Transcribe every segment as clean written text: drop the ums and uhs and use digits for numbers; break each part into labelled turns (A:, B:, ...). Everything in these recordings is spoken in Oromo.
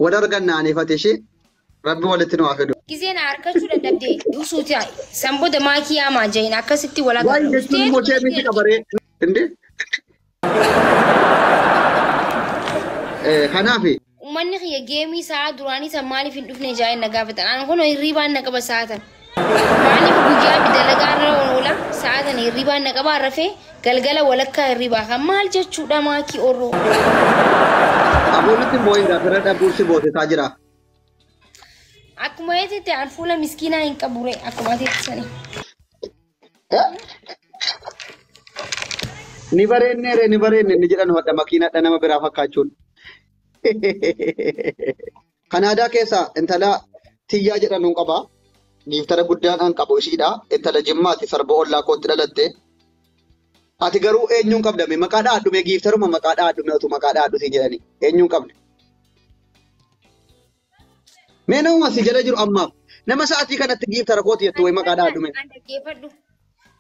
A: ودرجنا عني فتشي ربي ولتنو أخذه
B: كيزينا أركشوا للدبدي وصوتي سامبو دماغي يا ما جاين أكستي ولا
A: واي جتوني موشي ميتي كبري إندي خنافي
B: ومن خي جيمي ساعة دراني سمالي في الدفن جاي نقافة أنا كنا يريبان نقابة ساعة مالي بوجا بدلقارنا ولا ساعة يريبان نقابة رفي قلقلا ولكا يريبا خمال جتشو دماغي أورو
A: أبولتي موين غافرة أبولتي بوتي تاجرا
B: Aku mau itu teh alfula miskina yang kabure. Aku mau itu sana.
A: Nibarenne nijaran hoda makina dana mabira fakkachuun. Kanada keessa intala tiyyaa jedhanuun qaba. Giftara guddaan an qabu ishiidha. Intala jimmaati sarba ollaa kootti dhalatte. Ati garuu eenyuun qabdame maqaa dhaadhume giftaruma maqaa dhaadhume otu maqaa dhaadhuti jedhani. Eenyuun qabde? Mena masih jala jiru amma nama saati kanatti giftara kooti yettu way maqaa dhaadhume.
B: Anda geeffadhu.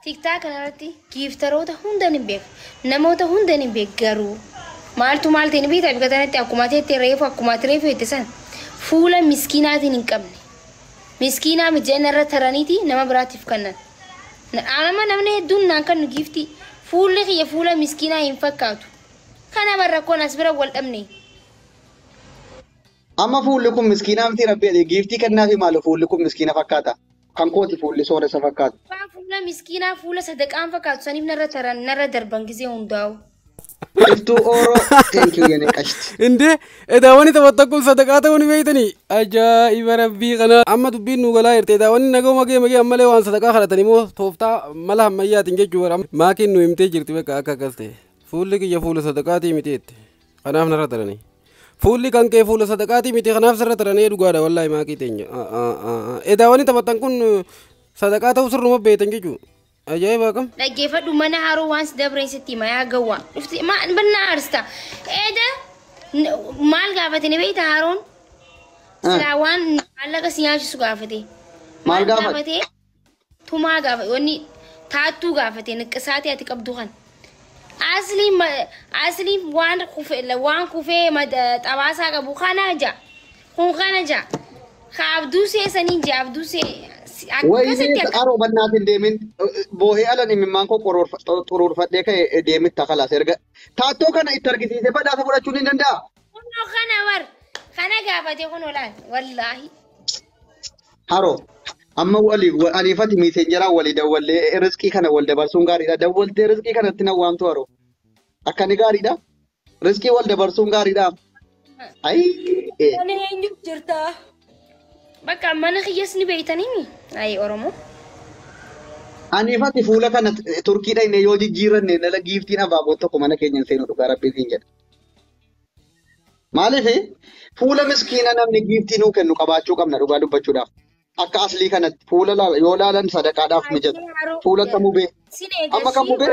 B: TikTok kanarratti giftaroota hunda ni beeku. Namoota hunda ni beeku garuu. Maaltu maaltiin bitaa bikatanatti akkuma reefu itti san fuula miskiinaatiin hin qabne. Miskiinaa mijeenarra taraniiti nama biraatiif kannan. Namni hedduun naan kan gifti fuulli kiyya fuula miskiinaa hin fakkaatu. Kana barrakkoon as bira wal dhabne.
A: Amma fuulli kun miskiinaa miti rabbi giftii kennaafi maalo fuulli kun miskiina fakkaata. Kan kooti fuulli sooressa fakkaata.
B: Fuula miskiinaa fuula sadaqaan fakkaatu saniif narra darban gisee hundaa'u.
A: Iftuu oro thank you yene qashti.
C: Inde edawani tawattaqul sadaqata wani beeytani ajaa'iba rabbii kana amma dubbiin nu galaa irte edawani nagoo magee ammalee waan sadaqaa kadhatani moo tooftaa mala ammayyaatiin jechuudha maakiin nu himtee jirti bakka akka akkas ta'e fuulli kiyya fuula sadaqaatii miteetti kanaaf narra tarani fuulli kan kee fuula sadaqaatii miti kanaaf sarra taranii dhugaadha wallaahi maakii teenya edawani taphatan kun sadaqaa ta'uu sirruma beeytan jechuudha. Ajaa'iba kam?
B: Dhaggeeffadhu mana haroo waan si dabreen sitti mayaa gawwaa. Dhufti banna aarsta. Eeda maal gaafate ni beekta haroon? Silaa waan maallaqa si nyaachisu gaafate.
A: Maal gaafate?
B: Tumaa gaafate. Wanni taattuu gaafate niqqisaatee ati qabdu kan. Asli waan kufee xabaasaa qabu kana ja. Kun kana ja. Ka abduu seesanii ja abduu see.
A: Wayii aroo bannaatiin deemin boohee alan imimmaan koo xuruurfadhee ka'e deemitta kalaas erga taattoo kana itti argisiisee badhaasa fudhachuun ni danda'a.
B: Kunoo kana gaafate kun olaan wallaahi.
A: Haroo amma aliifati miiseenjeraan walii dawwallee riskii kana wal dabarsuun gaariidha. Dawwaltee riskii kanatti na waamtu haroo akkani gaariidha. Riskii wal dabarsuun gaariidha. Ayi.
B: Ani eenyu jirta? Bakka mana kiyyas ni beeytanii ayi Oromoo.
A: Aniifati fuula kana Turkiidha inni yoo jijjiiranne nala giiftiin abaaboo tokko mana keenya seenuu dhugaa rabbiin jedha. Maaliif fuula miskiina namni giiftii nuu kennu qabaachuu qabna dhugaa dubbachuudhaaf. Akka aslii kanatti fuula yoo laalan sadaqaadhaaf mijata. Fuula kamuu bee. Amma kamuu bee.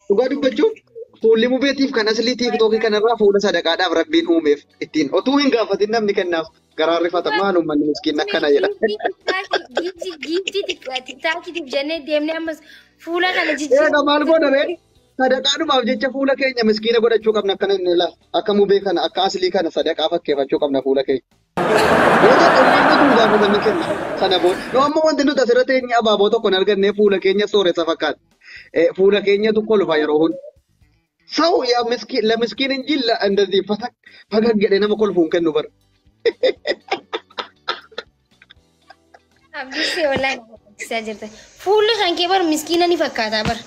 A: Dhugaa dubbachuun. Fuulli mubeetiif kan aslii tiiktookii kanarraa fuula sadaqaadhaaf rabbiin uumeef ittiin otuu hin gaafatin namni kennaaf garaarrifata maal uummanni miskiin akkana jedha.
B: Giiftii tiktaakiitiif jennee deemnee ammas fuula kana jijjiirra.
A: Eega maal godhame sadaqaadhumaaf jecha fuula keenya miskiina godhachuu qabna akkana inni ilaala akka mubee kana akka aslii kana sadaqaa fakkeeffachuu qabna fuula keenya. Yoo ta'u uummanni kun gaafatamni kenna sana booda yoo amma wanti nuti asirratti eenyu abaaboo tokko hin arganne fuula keenya sooressa fakkaata. Fuula keenyatu kolfa yeroo hundi. Sau ya miskin la miskinin jilla እንደዚህ ፈገግ ገደ ነመ ኮልፉን ከኑ በር
B: አብዱሴ ወላሂ ሰጀርተ ፉል ከንኬ በር ሚስኪነኒ ፈካታ በር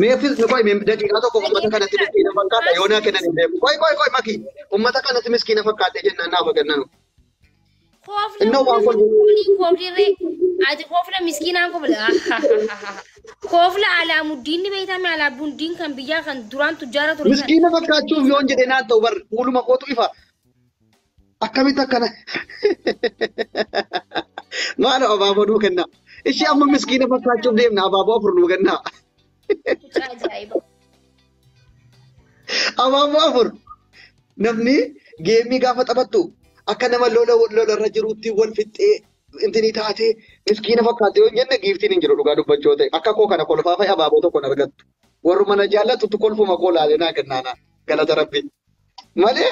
A: ሜፊስ ቆይ ደቂቃ tokko ummata kanatti miskina fakkaata yoona kennan hin beeku ቆይ maki ummata kanatti miskina fakkaate jennaan naaf gannan
B: Inno waan koofle ati koofla miskiinaan koofla koofla alaamuddin beeytame alaabuddin kan biyyaa kan duraan tujjaara ture
A: miskiina fakkaachuuf yoon jedhe naan ta'u bar fuuluma kootu ifa akkamitti akkana maal abaaboo nuu kenna ishee amma miskiina fakkaachuuf deemna abaaboo afur nuu kenna abaaboo afur namni geemii gaafa taphattu akka nama lola irra jiruutti wal fixxee intini taatee miskiina fakkaate yoo jenne giiftiin hin jiru dhugaa dubbachoo ta'e akka koo kana kolfaa fa'i abaaboo tokko hin argattu warri mana jaallatutti kolfuma koo laalee naa kennaana galata rabbi Malee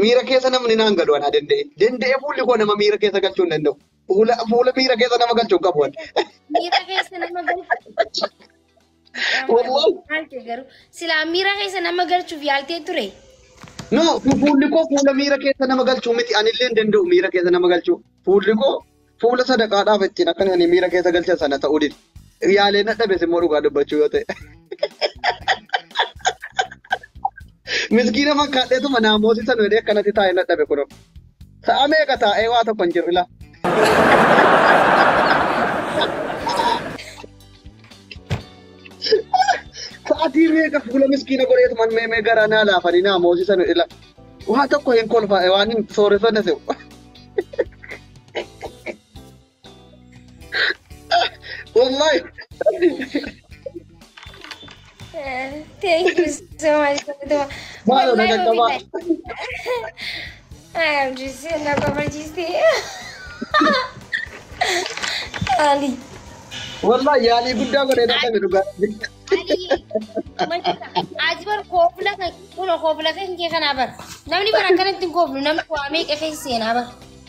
A: miira keessa namni naan galu anaa danda'e. Danda'e fuulli koo nama miira keessa galchuu hin danda'u. Fuula miira keessa nama galchuu hin qabu.
B: Miira keessa nama galchu.
A: Wallahi.
B: Maal ta'e garuu silaa miira keessa nama galchuuf yaaltee ture.
A: No, fuulli koo fuula miira keessa nama galchuu miti. Anillee hin danda'u miira keessa nama galchuu. Fuulli koo fuula sadaqaadhaaf ittiin akka ani miira keessa galchan sana ta'uu didi. Yaalee na dhabes immoo dhugaa dubbachuu yoo ta'e. Miskiina fakkaadheetuma naamooti sana jedhee akkanatti taa'ee na dhabe kunoo. Sa'a meeqa taa'ee waa tokko hin jirre laa. Sa'aatii meeqa fuula miskiina godheetuman mee garaa naa laafanii naamooti sana jedhe laa. Waa tokko hin kolfaa waan hin sooressane se'u. Wallahi.
B: Thank you so much.
A: Maalo na gaggabaa.
B: I am just saying that cover just Ali.
A: Wallahi yaalii guddaa godhee na dhabe dhugaa.
B: Ali. Ajibar koofla kan kuno koofla kan kee kana bar. Namni bara kanatti kooflu namni waamee qefee seenaa bar.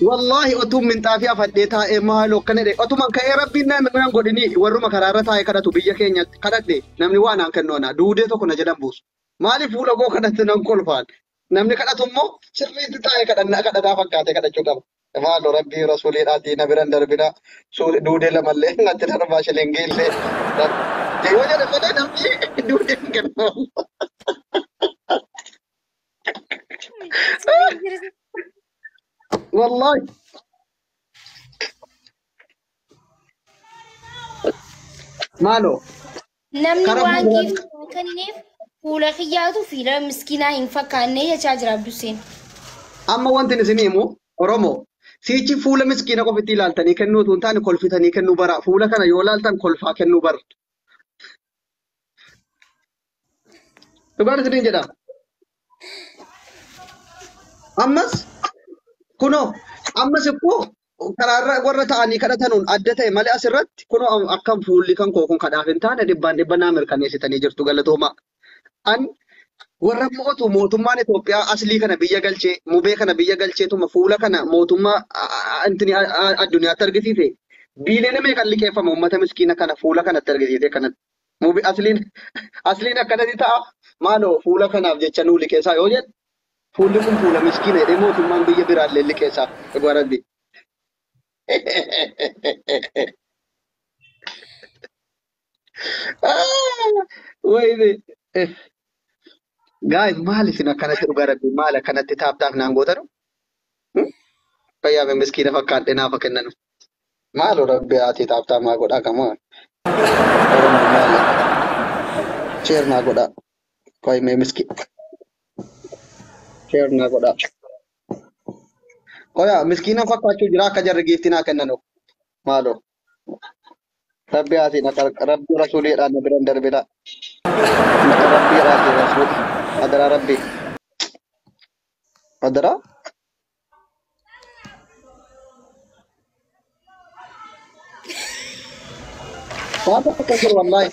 A: Wallahi otuun minxaafii afadhee taa'ee maaloo akkana jedhe otuman ka'ee rabbiin nan godhini warruma karaarra taa'ee kadhatu biyya keenya kadhadhe namni waan aan kennoona duudee tokko na jedhan buusu. Maaliif fuula koo kadhatti nan kolfaan? Namni kadhatu immoo sirriitti taa'ee kadhataa fakkaatee kadhachuu qaba. Maaloo rabbii rasuuliidhaatii na biran darbina duudee lamallee natti darbaa shilingiillee. Yoo jedhe malee namni duudee hin kennamu. Wallahi. Maaloo.
B: Namni waan giiftuu kenneef fuula kiyyaatu fiila miskiinaa hin fakkaanne jechaa jira Abduseen.
A: Amma wanti isin himu Oromoo siichi fuula miskiina qofitti ilaaltanii kennuu osoo hin taane kolfitanii kennuu bara. Fuula kana yoo ilaaltan kolfaa kennuu bara. Dhugaan isiniin jedha. Ammas kunoo ammas ikkoo karaarra warra ta'anii kadhatanuun adda ta'e malee asirratti kunoo akkam fuulli kan koo kun kadhaaf hin taane dhibbaan naa mirkaneessitanii jirtu galatooma. An warra mootummaan Itoophiyaa aslii kana biyya galchee mubee kana biyya galcheetuma fuula kana mootummaa addunyaatti argisiise biilee meeqan liqeeffama uummata miskiina kana fuula kanatti argisiise kanatti. Mubee asliin akkanatti ta'a maaloo fuula kanaaf jecha nuu liqeessaa yoo jedhu. Fuulli kun fuula miskiina jedhee mootummaan biyya biraallee liqeessaa dhugaa rabbi. Wayne. Guys, maal isin akkanatti dhugaa rabbi maal akkanatti taaptaaf naan gootanu? Fayyaa miskiina fakkaadhee naafa kennanu. Maaloo rabbi ati taaptaa maa godhaa qamoo? Oromoo maali? Cheer maa godhaa? Qoyimee miskiina. Cheer naa godhaa. Qoyaa miskiina fakkaachuu jira akka jarri giiftii naa kennanu. Maaloo. Rabbi ati rabbi rasuuliidhaan na biran darbina. Rabbi ati rasuuli. Adara rabbi. Adara? Waan tokko jiru wallahi.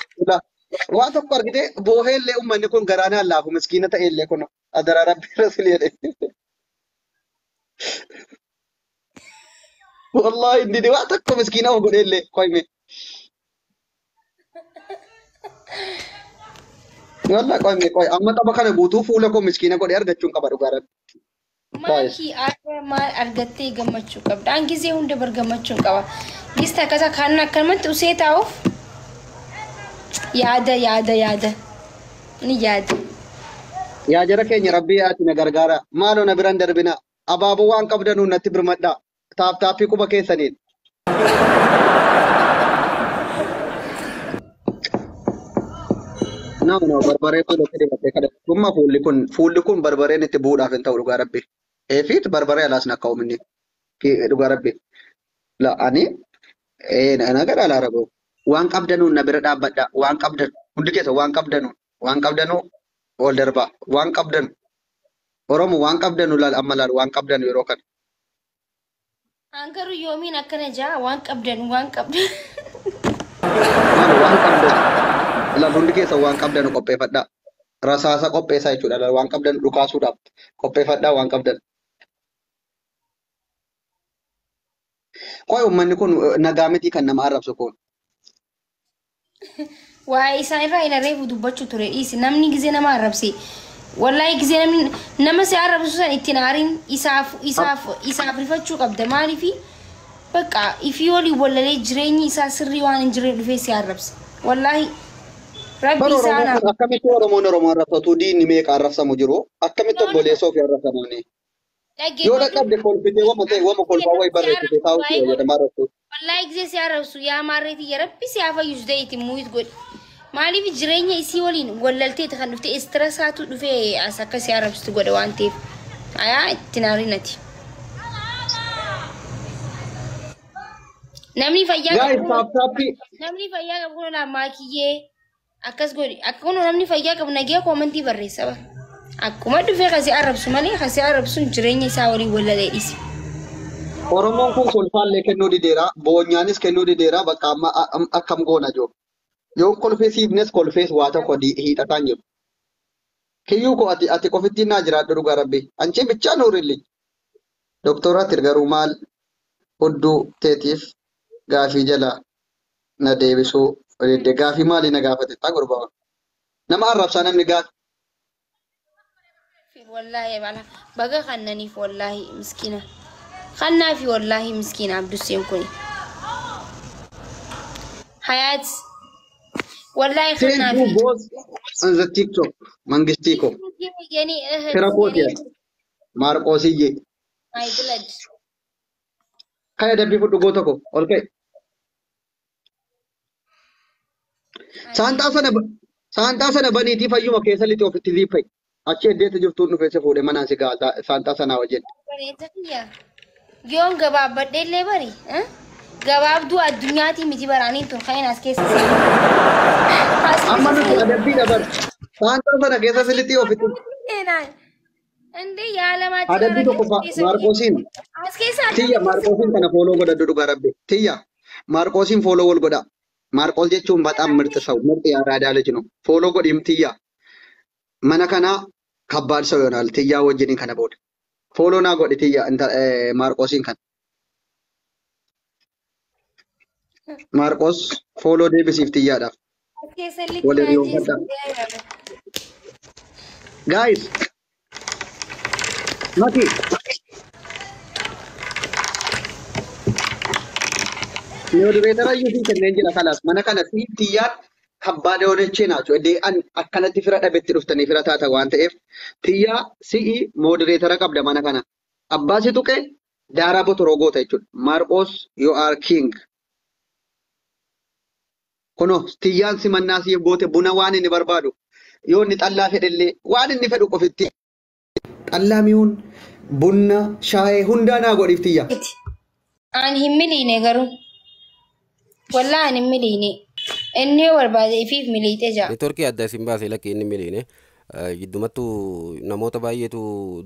A: Waan tokko argite booheellee uummanni kun garaanaan laafu miskiina ta'ellee kun adara rabbi rasuulii jedhe. Wallahi inni waan tokko miskiina godheellee qoyme. Walla qoyme qoy amma tapha kana guutuu fuula koo miskiina godhee argachuun qaba dhugaa rabbi.
B: Maakii maal argattee gammachuu qabda. An gisee hunda bar gammachuun qaba. Lista akkasa kan akkanumatti usee taa'uuf yaada. Ni yaada.
A: Yaa jara keenya rabbii ati na gargaara. Maaloo na biran darbina. Abaaboo waan qabdanuu natti birmadhaa. Taappii quba keessaniin. Nama barbaree fuulatti dibattee kadhatu. Dhumma fuulli kun barbareen itti bu'uudhaaf hin ta'u dhugaa rabbi. Eefiit barbaree alaas na ka'u minni. Dhugaa rabbi. La ani na gara alaa rabu. Waan qabdanuun na bira dhaabbadha. Waan qabdan hundi keessa waan qabdanuu ol darbaa. Waan qabdanu Oromoo waan qabdanu laal amma laal waan qabdanu yeroo kana.
B: Angaru yoomiin akkana jaa waan qabdan.
A: Waan qabdan. Laal hundi keessa waan qabdanu qopheeffadhaa. rasaasa qopheessaa jechuudha. Waan qabdan dhukaasuudhaaf qopheeffadhaa waan qabdan. Qoy uummanni kun nagaa miti kan nama arrabsu kun.
B: Waa'ee isaan irraa hin reefu dubbachuu ture dhiisi. Namni gizee nama arrabse. Wallaahi gizee nama si arrabsu san ittiin aariin isaaf rifachuu qabda. Maaliifi bakka ifii olii wallalee jireenyi isaa sirrii waan hin jirre dhufee si arrabsa. Wallaahi rabbi isaana.
A: Akkamitti Oromoo arrabsatu diinni meeqa arrabsamu jiru? Akkamitti obboleessoo fi arrabsamanii? Yoo dhaqqabde kolfitee wama kolfaa wayi barreessite taa'uutti fayyadamaa arrabsu.
B: Wallaahi gizee si arrabsu yaa maarreetii yaa rabbi si haa fayyuus ta'eeti muuyit godhi. Maaliif jireenya isii waliin wallalteeti kan dhufte istirasaatu dhufee as akka si arrabsitu godha waan ta'eef. Ayaa ittiin haarinati. Namni fayyaa qabu kun makiyyee akkas godhi. Akka kun namni fayyaa qabu nagee koomantii barreessa bara. Akkuma dhufee kasi arrabsu malee kasi arrabsuun jireenya isaa waliin wallalee dhiisi.
A: Oromoon kun kolfaallee kennuu dideera. Boonyaanis kennuu dideera. Bakka amma akkam goona jiru. Yoo kolfee siifnes kolfees waa tokko hiixataan jiru. Kiyyuu ko ati qofittiin naa jiraadhu dhugaa rabbi. Anchi bichaa nuurilli. Doktoraatti garuu maal hudduu teetiif gaafii jala na deebisuu gaafii maalii na gaafate taa gurbaa. Nama arrabsaa namni gaafa.
B: Wallaahi bala baga kannaniif wallaahi miskiina. Kannaa fi wallaahi miskiina Abdusseen kuni. Hayaat والله خلنا في
A: بوز انزل تيك توك منجستيكو كراكوتيا ماركوسيجي
B: my blood
A: كاي دبي فوتو غوتوكو اوكي سانتا سنا بنيتي فيوما كيساليتي اوفتي دي فاي اچي ديت جفتو نو فيسه فودي مناسي غالتا سانتا سنا وجد
B: يوم غباب بدل بري غباب دو الدنياتي متي براني تو خاين اسكيس
A: اما نو ادبي دبر سانتا سنا كيساليتي اوفتي
B: Ande yala mati.
A: Ada tu Marcosin. Tiya Marcosin kana follow goda dudu garabbe. Tiya Marcosin follow wal goda. Marcos jechuun batam mirta saw mirta yaada daala jinu. Follow godim tiya. Mana kana kabbaad saw yonal tiya wajjin kana bod. Follow na godi tiya Marcosin kan. Marcos follow debisif tiya da. Guys. Mati. Moderator ayusin kenneen jira kalas mana kana tiyyaan kabbaada hoonechee naatu edee an akkanatti fira dhabetti dhuftanii fira taata waan ta'eef tiyyaa si'i moderatora qabda mana kana abbaa si tuqe daaraa botoroo goota jechuudha. Marcos you are king. Kuno tiyyaan simannaa siif goote buna waan inni barbaadu yoo inni xallaa fedhellee waan inni fedhu qofitti. Allamiun bunna shaayee hundaanaa godhiif tiyya.
B: An himmiline garuu wallaahi an himmiline inni yoo barbaade ifiif miliitee jira.
C: Neetworkii adda isin baasee lakkee inni miline giddumattuu namoota baay'eetu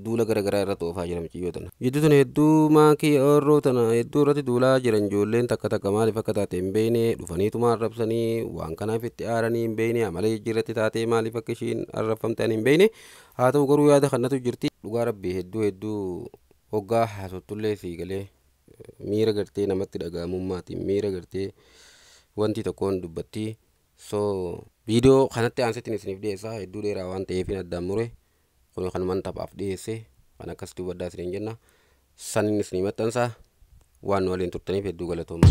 C: duula garaagaraa irratti oofaa jiran miciyyootana. Gidduu tana hedduu maakii oorroo tana hedduu irratti duulaa jiran ijoolleen takka takka maaliif akka taate hin beekne dhufaniituma arrabsanii waan kanaaf itti aaranii hin beekne amala jijjiirratti taatee maaliif akka ishiin arrabfamte hin beekne haa ta'u garuu yaada kannatu jirti. Dhugaa rabbii hedduu hoggaa haasottullee fi galee miira gartee namatti dhaga'amummaatiin miira gartee wanti tokkoon dubbatti. So video kanatti aansetti isiniif dhiyeessaa hedduu dheeraa waan ta'eef addaan mure kun kanumaan taphaaf dhiyeesse kan akkasitti hubaddaa isiniin jenna. Sanin isinii maxxansaa waan waliin turtaniif hedduu galatooma.